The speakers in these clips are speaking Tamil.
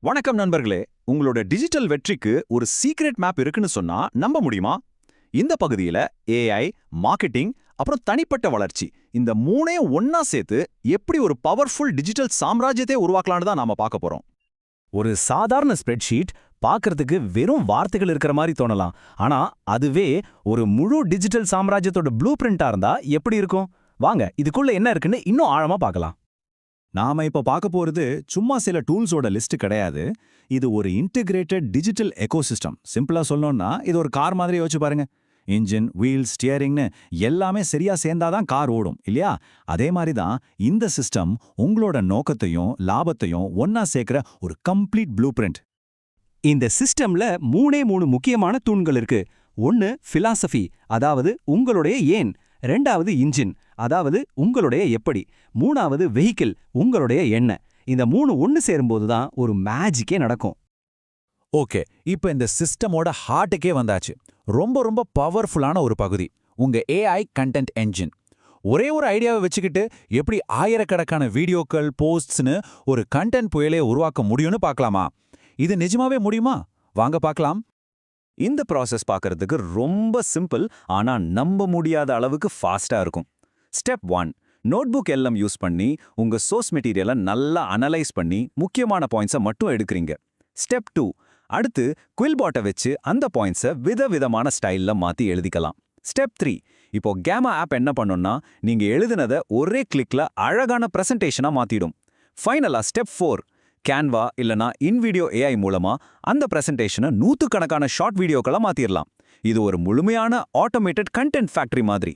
வணக்கம் நண்பர்களே. உங்களோட டிஜிட்டல் வெற்றிக்கு ஒரு சீக்ரெட் மேப் இருக்குன்னு சொன்னா நம்ப முடியுமா? இந்த பகுதியில ஏஐ, மார்க்கெட்டிங், அப்புறம் தனிப்பட்ட வளர்ச்சி இந்த மூணையும் ஒன்னா சேர்த்து எப்படி ஒரு பவர்ஃபுல் டிஜிட்டல் சாம்ராஜ்யத்தை உருவாக்கலாம்னு தான் நாம பார்க்க போறோம். ஒரு சாதாரண ஸ்ப்ரெட்ஷீட் பார்க்கறதுக்கு வெறும் வார்த்தைகள் இருக்கிற மாதிரி தோணலாம். ஆனா அதுவே ஒரு முழு டிஜிட்டல் சாம்ராஜ்யத்தோட ப்ளூ பிரிண்டா இருந்தா எப்படி இருக்கும்? வாங்க இதுக்குள்ள என்ன இருக்குன்னு இன்னும் ஆழமா பார்க்கலாம். நாம இப்ப பார்க்க போறது சும்மா சில டூல்ஸோட லிஸ்ட் கிடையாது. இது ஒரு இன்டிகிரேட்டட் டிஜிட்டல் எக்கோசிஸ்டம். சிம்பிளா சொல்லணும்னா இது ஒரு கார் மாதிரி யோசிச்சு பாருங்க. இன்ஜின், வீல், ஸ்டியரிங்னு எல்லாமே சரியா சேர்ந்தாதான் கார் ஓடும் இல்லையா? அதே மாதிரி தான் இந்த சிஸ்டம் உங்களோட நோக்கத்தையும் லாபத்தையும் ஒன்னா சேர்க்கிற ஒரு கம்ப்ளீட் ப்ளூ பிரிண்ட். இந்த சிஸ்டம்ல மூணு முக்கியமான தூண்கள் இருக்கு. ஒன்னு பிலாசபி, அதாவது உங்களுடைய ஏன். ரெண்டாவது இன்ஜின், அதாவது உங்களுடைய எப்படி. மூணாவது வெஹிக்கிள், உங்களுடைய என்ன. இந்த மூணு ஒன்னு சேரும்போது தான் ஒரு மேஜிக்கே நடக்கும். ஓகே, இப்போ இந்த சிஸ்டமோட ஹார்ட்டுக்கே வந்தாச்சு. ரொம்ப ரொம்ப பவர்ஃபுல்லான ஒரு பகுதி உங்க ஏஐ கண்டென்ட் என்ஜின். ஒரே ஒரு ஐடியாவை வச்சுக்கிட்டு எப்படி ஆயிரக்கணக்கான வீடியோக்கள், போஸ்ட்ஸ்னு ஒரு கண்டென்ட் புயலை உருவாக்க முடியும்னு பார்க்கலாமா? இது நிஜமாவே முடியுமா? வாங்க பார்க்கலாம். இந்த ப்ராசஸ் பார்க்கறதுக்கு ரொம்ப சிம்பிள், ஆனா நம்ப முடியாத அளவுக்கு ஃபாஸ்டா இருக்கும். ஸ்டெப் 1, நோட்புக் எல்லாம் யூஸ் பண்ணி உங்க சோர்ஸ் மெட்டீரியலை நல்லா அனலைஸ் பண்ணி முக்கியமான பாயிண்ட்ஸை மட்டும் எடுக்கிறீங்க. ஸ்டெப் 2, அடுத்து குயில்பாட்டை வச்சு அந்த பாயிண்ட்ஸை விதவிதமான ஸ்டைல்ல மாத்தி எழுதிக்கலாம். ஸ்டெப் 3, இப்போ கேமா ஆப் என்ன பண்ணும்னா நீங்க எழுதினதை ஒரே கிளிக்ல அழகான பிரசன்டேஷனா மாத்திடும். ஃபைனலா ஸ்டெப் 4, கேன்வா இல்லனா இன்வீடியோ ஏஐ மூலமா அந்த பிரசன்டேஷனை நூத்துக்கணக்கான ஷார்ட் வீடியோக்களா மாத்திரலாம். இது ஒரு முழுமையான ஆட்டோமேட்டட் கண்டென்ட் ஃபேக்டரி மாதிரி.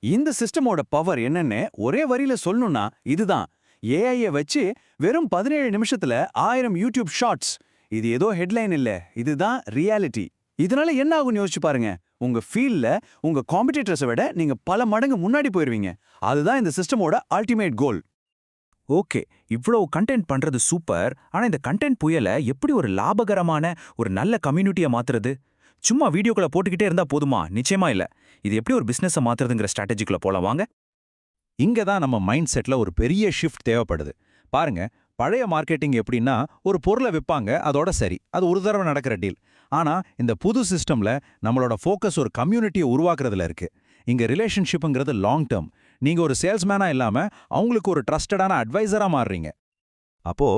இந்த சிஸ்டமோட பவர் என்னன்னு ஒரே வரியில சொல்லணும்னா இதுதான். ஏஐயை வச்சு வெறும் 17 நிமிஷத்துல 1000 யூடியூப் ஷார்ட்ஸ். இது ஏதோ ஹெட்லைன் இல்ல, இதுதான் ரியாலிட்டி. இதனால என்ன ஆகும்னு யோசிச்சு பாருங்க. உங்க ஃபீல்ட்ல உங்க காம்படிட்டர்ஸை விட நீங்க பல மடங்கு முன்னாடி போயிருவீங்க. அதுதான் இந்த சிஸ்டமோட அல்டிமேட் கோல். ஓகே, இவ்வளவு கண்டென்ட் பண்றது சூப்பர். ஆனா இந்த கண்டென்ட் புயலை எப்படி ஒரு லாபகரமான ஒரு நல்ல கம்யூனிட்டியை மாத்துறது? சும்மா வீடியோக்களை போட்டுக்கிட்டே இருந்தா போதுமா? நிச்சயமா இல்ல. இது எப்படி ஒரு பிசினஸை மாத்துறதுங்கிற ஸ்ட்ராட்டஜிக்குள்ள போலாம் வாங்க. இங்க தான் நம்ம மைண்ட் செட்ல ஒரு பெரிய ஷிஃப்ட் தேவைப்படுது. பாருங்க, பழைய மார்க்கெட்டிங் எப்படின்னா ஒரு பொருளை விற்பாங்க, அதோட சரி, அது ஒரு தடவை நடக்கிற டீல். ஆனா இந்த புது சிஸ்டம்ல நம்மளோட ஃபோக்கஸ் ஒரு கம்யூனிட்டியை உருவாக்குறதுல இருக்கு. இங்க ரிலேஷன்ஷிப்புங்கிறது லாங் டேர்ம். நீங்க ஒரு சேல்ஸ்மேனா இல்லாம அவங்களுக்கு ஒரு ட்ரஸ்டடான அட்வைசரா மாறுறீங்க. அப்போ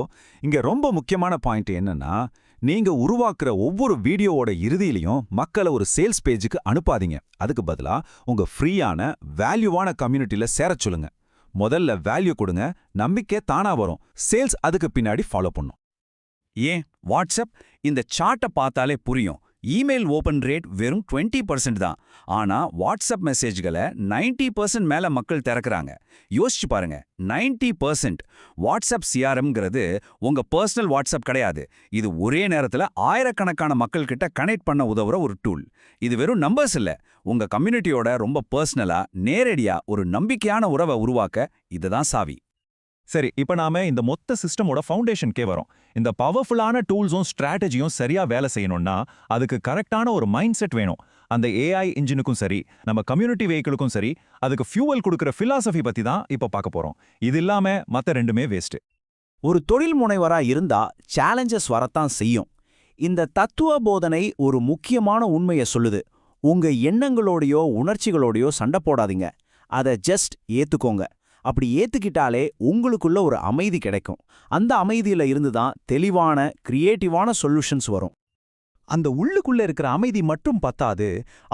இங்க ரொம்ப முக்கியமான பாயிண்ட் என்னன்னா, நீங்க உருவாக்குற ஒவ்வொரு வீடியோவோட இறுதியிலையும் மக்களை ஒரு சேல்ஸ் பேஜுக்கு அனுப்பாதீங்க. அதுக்கு பதிலா உங்க ஃப்ரீயான வேல்யூவான கம்யூனிட்டியில சேரச் சொல்லுங்க. முதல்ல வேல்யூ கொடுங்க, நம்பிக்கை தானா வரும். சேல்ஸ் அதுக்கு பின்னாடி ஃபாலோ பண்ணும். ஏன் வாட்ஸ்அப் இந்த சார்ட்டை பார்த்தாலே புரியும். இமெயில் ஓபன் ரேட் வெறும் 20% தான். ஆனா வாட்ஸ்அப் மெசேஜ்களை 90% மேல மக்கள் திறக்கிறாங்க. யோசிச்சு பாருங்க, 90%. வாட்ஸ்அப் சிஆர்எம்ங்கிறது உங்க பர்சனல் வாட்ஸ்அப் கிடையாது. இது ஒரே நேரத்துல ஆயிரக்கணக்கான மக்கள் கிட்ட கனெக்ட் பண்ண உதவுற ஒரு டூல். இது வெறும் நம்பர்ஸ் இல்ல, உங்க கம்யூனிட்டியோட ரொம்ப பர்சனலா நேரடியா ஒரு நம்பிக்கையான உறவை உருவாக்க இதுதான் சாவி. சரி, இப்ப நாம இந்த மொத்த சிஸ்டமோட ஃபவுண்டேஷனுக்கே வரோம். இந்த பவர்ஃபுல்லான டூல்ஸும் ஸ்ட்ராட்டஜியும் சரியா வேலை செய்யணும்னா அதுக்கு கரெக்டான ஒரு மைண்ட் செட் வேணும். அந்த ஏஐ இன்ஜினுக்கும் சரி, நம்ம கம்யூனிட்டி வெஹிக்கிளுக்கும் சரி, அதுக்கு ஃபியூவல் கொடுக்குற பிலாசபி பத்தி தான் இப்ப பார்க்க போறோம். இது இல்லாம மத்த ரெண்டுமே வேஸ்ட். ஒரு தொழில் முனைவரா இருந்தா சேலஞ்சஸ் வரத்தான் செய்யும். இந்த தத்துவ போதனை ஒரு முக்கியமான உண்மையை சொல்லுது. உங்க எண்ணங்களோடையோ உணர்ச்சிகளோடையோ சண்டை போடாதீங்க. அதை ஜஸ்ட் ஏத்துக்கோங்க. அப்படி ஏத்துக்கிட்டாலே உங்களுக்குள்ள ஒரு அமைதி கிடைக்கும். அந்த அமைதியில இருந்து தான் தெளிவான கிரியேட்டிவான சொல்யூஷன்ஸ் வரும். அந்த உள்ளுக்குள்ள இருக்கிற அமைதி மட்டும் பத்தாது,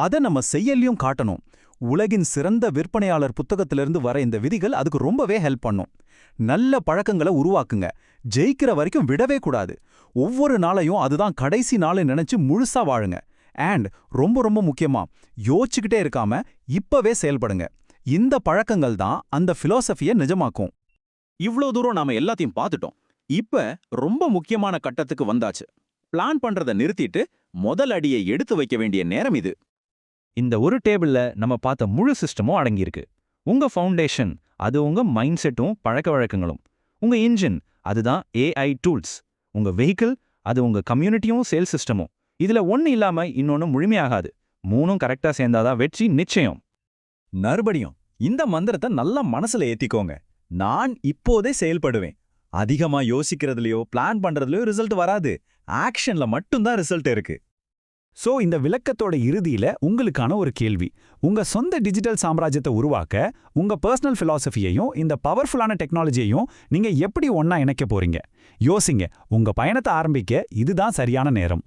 அதை நம்ம செயல்லையும் காட்டணும். உலகின் சிறந்த விற்பனையாளர் புத்தகத்திலிருந்து வர இந்த விதிகள் அதுக்கு ரொம்பவே ஹெல்ப் பண்ணும். நல்ல பழக்கங்களை உருவாக்குங்க. ஜெயிக்கிற வரைக்கும் விடவே கூடாது. ஒவ்வொரு நாளையும் அதுதான் கடைசி நாளை நினைச்சு முழுசா வாழுங்க. அண்ட் ரொம்ப ரொம்ப முக்கியமா, யோசிச்சுக்கிட்டே இருக்காம இப்பவே செயல்படுங்க. இந்த பழக்கங்கள் தான் அந்த பிலாசபியை நிஜமாக்கும். இவ்ளோ தூரம் நாம எல்லாத்தையும் பார்த்துட்டோம். இப்ப ரொம்ப முக்கியமான கட்டத்துக்கு வந்தாச்சு. பிளான் பண்றதை நிறுத்திட்டு முதல் அடியை எடுத்து வைக்க வேண்டிய நேரம் இது. இந்த ஒரு டேபிள்ல நம்ம பார்த்த முழு சிஸ்டமும் அடங்கியிருக்கு. உங்க ஃபவுண்டேஷன், அது உங்க மைண்ட் செட்டும் பழக்க வழக்கங்களும். உங்க இன்ஜின், அதுதான் ஏஐ டூல்ஸ். உங்க வெஹிக்கிள், அது உங்க கம்யூனிட்டியும் சேல்ஸ் சிஸ்டமும். இதுல ஒன்னு இல்லாம இன்னொன்னு முழுமையாகாது. மூணும் கரெக்டா சேர்ந்தாதான் வெற்றி நிச்சயம். மறுபடியும் இந்த மந்திரத்தை நல்லா மனசுல ஏத்திக்கோங்க. நான் இப்போதே செயல்படுவேன். அதிகமா யோசிக்கிறதுலயோ பிளான் பண்றதுலயோ ரிசல்ட் வராது. ஆக்ஷன்ல மட்டும்தான் ரிசல்ட் இருக்கு. சோ இந்த விளக்கத்தோட இறுதியில உங்களுக்கான ஒரு கேள்வி. உங்க சொந்த டிஜிட்டல் சாம்ராஜ்யத்தை உருவாக்க உங்க பர்சனல் பிலாசபியையும் இந்த பவர்ஃபுல்லான டெக்னாலஜியையும் நீங்க எப்படி ஒண்ணா இணைக்க போறீங்க? யோசிங்க. உங்க பயணத்தை ஆரம்பிக்க இதுதான் சரியான நேரம்.